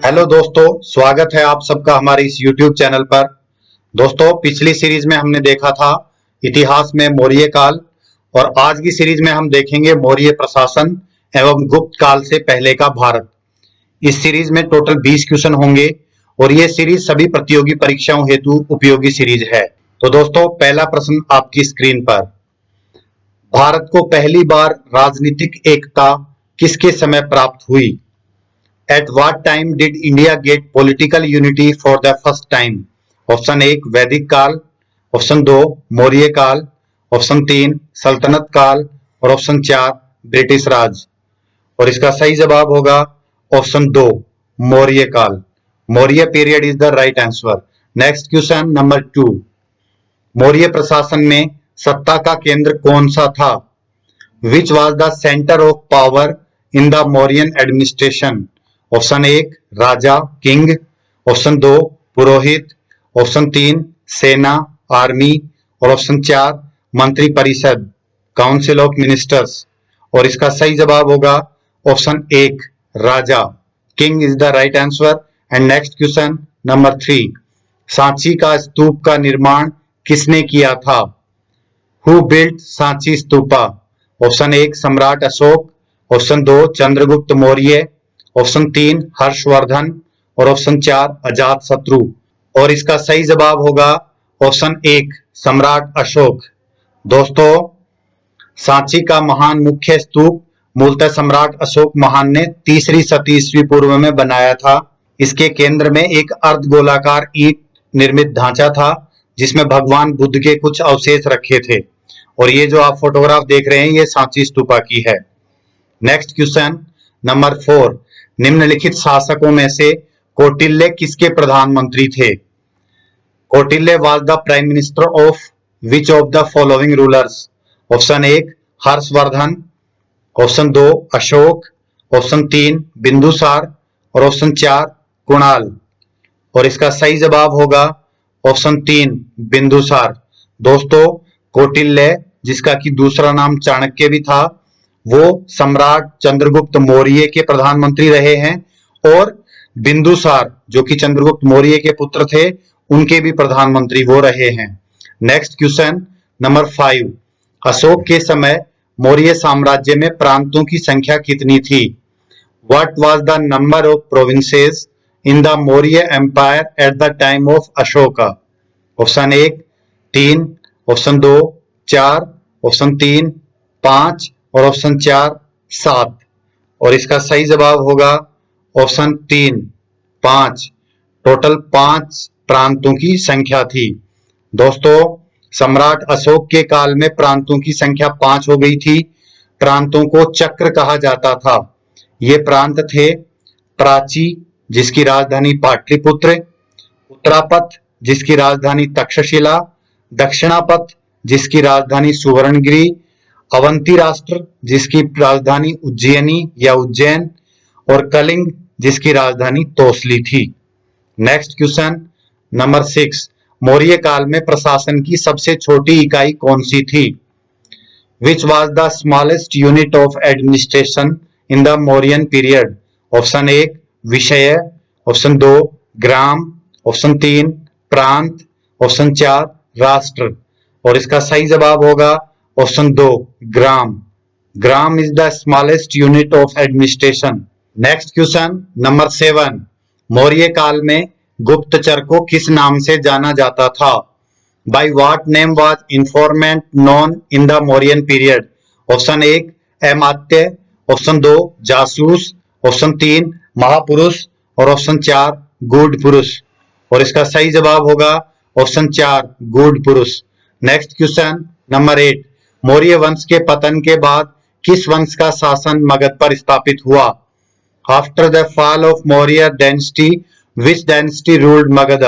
Hello दोस्तों, स्वागत है आप सबका हमारे इस YouTube चैनल पर। दोस्तों, पिछली सीरीज में हमने देखा था इतिहास में मौर्य काल और आज की सीरीज में हम देखेंगे मौर्य प्रशासन एवं गुप्त काल से पहले का भारत। इस सीरीज में टोटल 20 क्वेश्चन होंगे और ये सीरीज सभी प्रतियोगी परीक्षाओं हेतु उपयोगी सीरीज है। तो दोस्तों, पहला प्रश्न आपकी स्क्रीन पर। भारत को पहली बार राजनीतिक एकता किसके समय प्राप्त हुई? At what time did India get political unity for the first time? Option 1 वैदिक काल, ऑप्शन 2 मौर्य काल, ऑप्शन 3 सल्तनत काल और ऑप्शन 4 ब्रिटिश राज। और इसका सही जवाब होगा ऑप्शन 2 मौर्य काल। Maurya period is the right answer. Next question number 2। Maurya प्रशासन में सत्ता का केंद्र कौन सा था? Which was the center of power in the Mauryan administration? Option 1 Raja king, option 2 Purohit, option 3 सेना आर्मी और ऑप्शन 4 मंत्री परिषद काउंसिल ऑफ मिनिस्टर्स। और इसका सही जवाब होगा option 1 Raja king is the right answer. And next question number 3। Sanchi का स्तूप का निर्माण किसने किया था? Who built Sanchi stupa? Option 1 सम्राट अशोक, ऑप्शन 2 चंद्रगुप्त मौर्य, ऑप्शन 3 हर्षवर्धन और ऑप्शन 4 अजात शत्रु। और इसका सही जवाब होगा ऑप्शन 1 सम्राट अशोक। दोस्तों, सांची का महान मुख्य स्तूप मूलतः सम्राट अशोक महान ने 3री शती ईस्वी पूर्व में बनाया था। इसके केंद्र में एक अर्धगोलाकार ईंट निर्मित ढांचा था जिसमें भगवान बुद्ध के कुछ अवशेष रखे थे। और ये जो आप फोटोग्राफ देख रहे हैं ये सांची स्तूपा की है। Next question number 4। निम्नलिखित शासकों में से कौटिल्य किसके प्रधानमंत्री थे? Kautilya was the prime minister of which of the following rulers? Option 1 Harshavardhan, option 2 Ashok, option 3 Bindusar और ऑप्शन 4 कुणाल। और इसका सही जवाब होगा ऑप्शन 3 बिंदुसार। दोस्तों, कौटिल्य जिसका कि दूसरा नाम चाणक्य भी था, वो सम्राट चंद्रगुप्त मौर्य के प्रधानमंत्री रहे हैं और बिंदुसार जो कि चंद्रगुप्त मौर्य के पुत्र थे उनके भी प्रधानमंत्री वो रहे हैं। Next question number 5। अशोक के समय मौर्य साम्राज्य में प्रांतों की संख्या कितनी थी? What was the number of provinces in the Maurya empire at the time of Ashoka? Option 1 3, option 2 4, option 3 5 और ऑप्शन 4 7। और इसका सही जवाब होगा ऑप्शन 3 5। टोटल 5 प्रांतों की संख्या थी। दोस्तों, सम्राट अशोक के काल में प्रांतों की संख्या 5 हो गई थी। प्रांतों को चक्र कहा जाता था। ये प्रांत थे प्राची जिसकी राजधानी पाटलिपुत्र, उत्तरापथ जिसकी राजधानी तक्षशिला, दक्षिणापथ जिसकी राजधानी सुवर्णगिरी, अवंती राष्ट्र जिसकी राजधानी उज्जैनी या उज्जैन और कलिंग जिसकी राजधानी तोसली थी। Next question number 6। मौर्य काल में प्रशासन की सबसे छोटी इकाई कौन सी थी? Which was the smallest unit of administration in the Mauryan period? Option 1 विषय, ऑप्शन 2 ग्राम, ऑप्शन 3 प्रांत, ऑप्शन 4 राष्ट्र। और इसका सही जवाब होगा option 2 gram. Gram is the smallest unit of administration. Next question number 7। Maurya काल में गुप्तचर को किस नाम से जाना जाता था? By what name was informant known in the Mauryan period? Option 1 Amatya, option 2 जासूस, ऑप्शन 3 महापुरुष और ऑप्शन 4 गूढ़ पुरुष। और इसका सही जवाब होगा ऑप्शन 4 गूढ़ पुरुष। Next question number 8। मौर्य वंश के पतन के बाद किस वंश का शासन मगध पर स्थापित हुआ? After the fall of Maurya dynasty which dynasty ruled Magadh?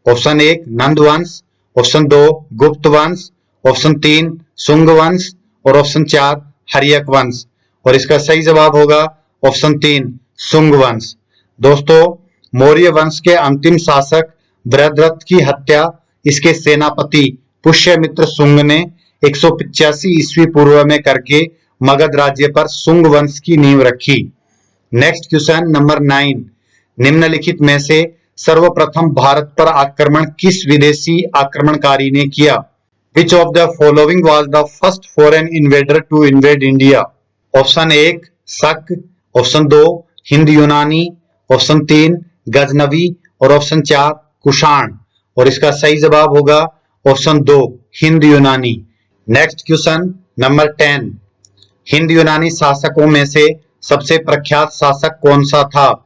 Option 1 नंद वंश, ऑप्शन 2 गुप्त वंश, ऑप्शन 3 शुंग वंश और ऑप्शन 4 हर्यक वंश। और इसका सही जवाब होगा ऑप्शन 3 शुंग वंश। दोस्तों, मौर्य वंश के अंतिम शासक बृहद्रथ की हत्या इसके सेनापति पुष्यमित्र शुंग ने 185 ईस्वी पूर्व में करके मगध राज्य पर शुंग वंश की नींव रखी। Next question number 9। निम्नलिखित में से सर्वप्रथम भारत पर आक्रमण किस विदेशी आक्रमणकारी ने किया? Which of the following was the first foreign invader to invade India? Option 1 शक, ऑप्शन 2 हिंद यूनानी, ऑप्शन 3 गजनवी और ऑप्शन 4 कुषाण। और इसका सही जवाब होगा ऑप्शन 2 हिंद यूनानी। नेक्स्ट क्वेश्चन नंबर 10, हिंद यूनानी शासकों में से सबसे प्रख्यात शासक कौन सा था?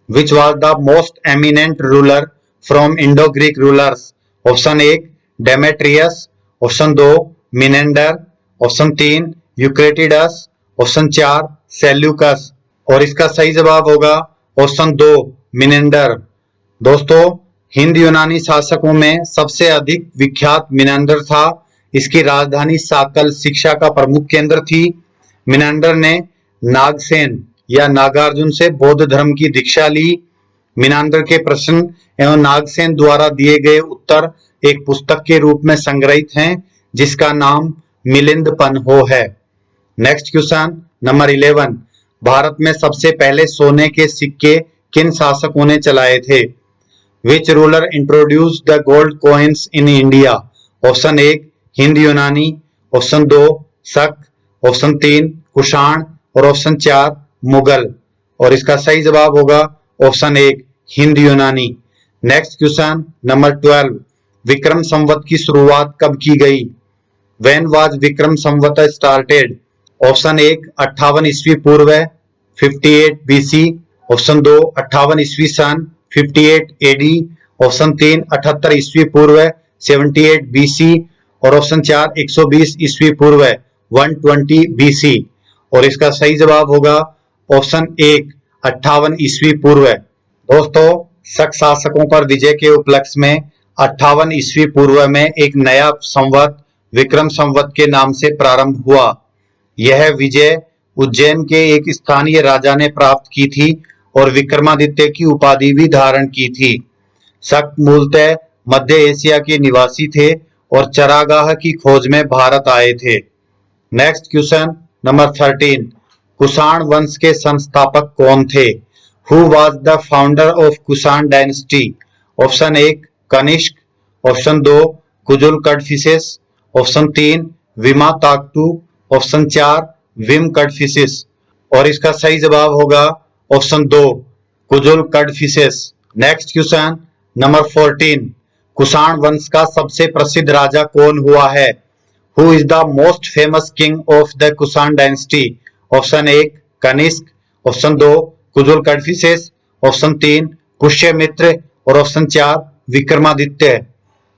Which was the most eminent ruler from Indo-Greek rulers? Option 1 Demetrius, option 2 Menander, option 3 Eucratides, option 4 Seleucus. और इसका सही जवाब होगा ऑप्शन 2 मिनेंडर। दोस्तों, हिंद यूनानी शासकों में सबसे अधिक विख्यात मिनेंडर था। इसकी राजधानी साकल शिक्षा का प्रमुख केंद्र थी। मिनेंडर ने नागसेन या नागार्जुन से बौद्ध धर्म की दीक्षा ली। मिनेंडर के प्रश्न एवं नागसेन द्वारा दिए गए उत्तर एक पुस्तक के रूप में संग्रहित हैं, जिसका नाम मिलिंदपन्हो है। नेक्स्ट क्वेश्चन नंबर 11, भारत में सबसे पहले सोने के सिक्के किन शासकों ने चलाए थे? Which ruler introduced the gold coins in India? Option 1 Hind यूनानी, ऑप्शन 2 शक, ऑप्शन 3 कुषाण और ऑप्शन 4 मुगल। और इसका सही जवाब होगा ऑप्शन 1 हिंद यूनानी। Next question number 12, Vikram Samvat की शुरुआत कब की गई? When was Vikram Samvat started? Option 1 58 ईस्वी पूर्व 58 BC, ऑप्शन 2 58 ईस्वी सन 58 AD, ऑप्शन 3 78 ईस्वी पूर्व 78 BC और ऑप्शन 4 120 ईस्वी पूर्व 120 BC। और इसका सही जवाब होगा ऑप्शन 1 58 ईस्वी पूर्व। दोस्तों, शक शासकों पर विजय के उपलक्ष्य में 58 ईस्वी पूर्व में एक नया संवत विक्रम संवत के नाम से प्रारंभ हुआ। यह विजय उज्जैन के एक स्थानीय राजा ने प्राप्त की थी और विक्रमादित्य की उपाधि भी धारण की थी। शक मूलतः मध्य एशिया के निवासी थे और चरागाह की खोज में भारत आए थे। नेक्स्ट क्वेश्चन नंबर 13, कुषाण वंश के संस्थापक कौन थे? Who was the founder of Kushan dynasty? Option 1 Kanishka, option 2 Kujula Kadphises, option 3 Vima ताक्टू, option 4 Vim कड़फिसेस। और इसका सही जवाब होगा option 2 Kujula Kadphises. Next question number 14, Kushan वंश का सबसे प्रसिद्ध राजा कौन हुआ है? Who is the most famous king of the Kushan dynasty? Option 1 Kanishka, option 2 Kujula Kadphises, option 3 Pushyamitra और ऑप्शन 4 विक्रमादित्य।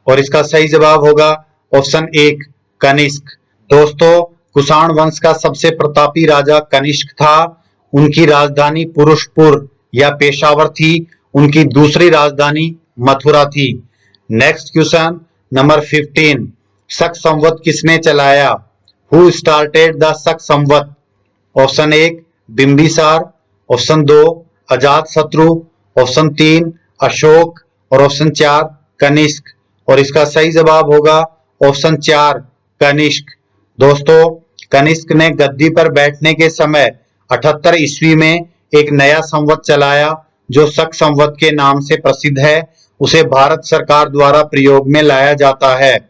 और इसका सही जवाब होगा ऑप्शन 1 कनिष्क। दोस्तों, कुषाण वंश का सबसे प्रतापी राजा कनिष्क था। उनकी राजधानी पुरुषपुर या पेशावर थी। उनकी दूसरी राजधानी मथुरा थी। नेक्स्ट क्वेश्चन नंबर 15, शक संवत किसने चलाया? Who started the शक संवत? ऑप्शन 1 बिंबिसार, ऑप्शन 2 अजात शत्रु, ऑप्शन 3 अशोक और ऑप्शन 4 कनिष्क। और इसका सही जवाब होगा ऑप्शन 4 कनिष्क। दोस्तों, कनिष्क ने गद्दी पर बैठने के समय 78 ईस्वी में एक नया संवत चलाया जो शक संवत के नाम से प्रसिद्ध है। उसे भारत सरकार द्वारा प्रयोग में लाया जाता है।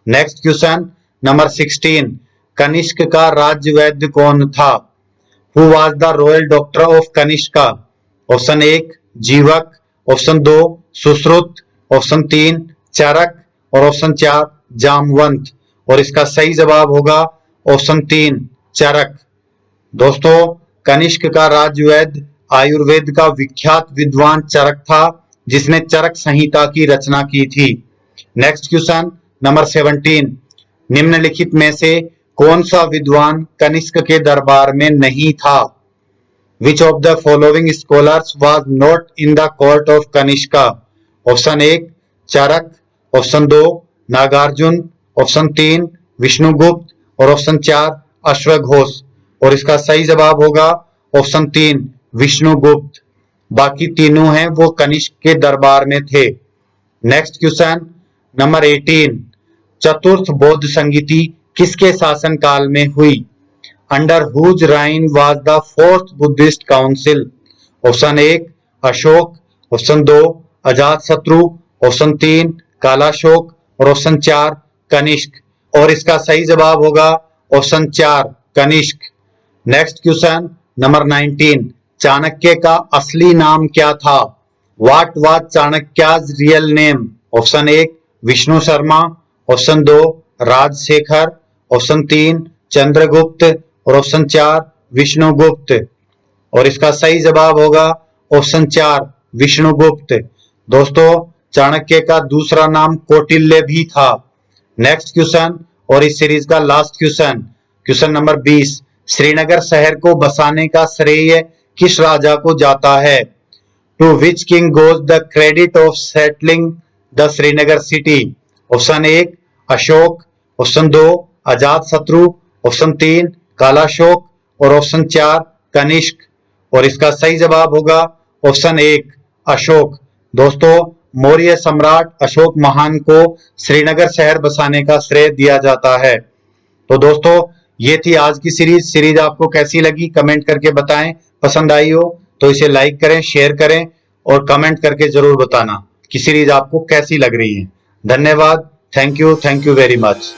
नेक्स्ट क्वेश्चन नंबर 16, कनिष्क का राज्य वैद्य कौन था? Who was the royal doctor of Kanishka? Option 1 जीवक, ऑप्शन 2 सुश्रुत, ऑप्शन 3 चरक और ऑप्शन 4 जामवंत। और इसका सही जवाब होगा ऑप्शन 3 चरक। दोस्तों, कनिष्क का राज्य वैद्य आयुर्वेद का विख्यात विद्वान चरक था, जिसने चरक संहिता की रचना की थी। नेक्स्ट क्वेश्चन नंबर 17, निम्नलिखित में से कौन सा विद्वान कनिष्क के दरबार में नहीं था? Which of the following scholars was not in the court of Kanishka? Option 1 Charak, option 2 Nagarjun, option 3 Vishnugupta और ऑप्शन 4 अश्वघोष। और इसका सही जवाब होगा ऑप्शन 3 विष्णुगुप्त। बाकी तीनों हैं वो कनिष्क के दरबार में थे। नेक्स्ट क्वेश्चन नंबर 18, चतुर्थ बौद्ध संगीति किसके शासन काल में हुई? Under whose reign was the fourth Buddhist council? Option 1 Ashok, option 2 Ajatashatru, option 3 Kalashoka और ऑप्शन 4 कनिष्क। और इसका सही जवाब होगा option 4 Kanishka. Next question number 19, Chanakya का असली नाम क्या था? What was Chanakya's real name? Option 1 Vishnu Sharma, option 2 Rajashekhar, option 3 Chandragupta और ऑप्शन 4 विष्णुगुप्त। और इसका सही जवाब होगा ऑप्शन 4 विष्णुगुप्त। दोस्तों, चाणक्य का दूसरा नाम कौटिल्य भी था। नेक्स्ट क्वेश्चन और इस सीरीज का last question, question number 20, Srinagar शहर को बसाने का श्रेय किस राजा को जाता है? To which king goes the credit of settling the Srinagar city? Option 1 Ashok, option 2 Ajatashatru, option 3 Kalashoka और ऑप्शन 4 कनिष्क। और इसका सही जवाब होगा ऑप्शन 1 अशोक। दोस्तों, मौर्य सम्राट अशोक महान को श्रीनगर शहर बसाने का श्रेय दिया जाता है। तो दोस्तों, ये थी आज की सीरीज आपको कैसी लगी कमेंट करके बताएं। पसंद आई हो तो इसे लाइक करें, शेयर करें और कमेंट करके जरूर बताना कि सीरीज आपको कैसी लग रही है। धन्यवाद। Thank you very much.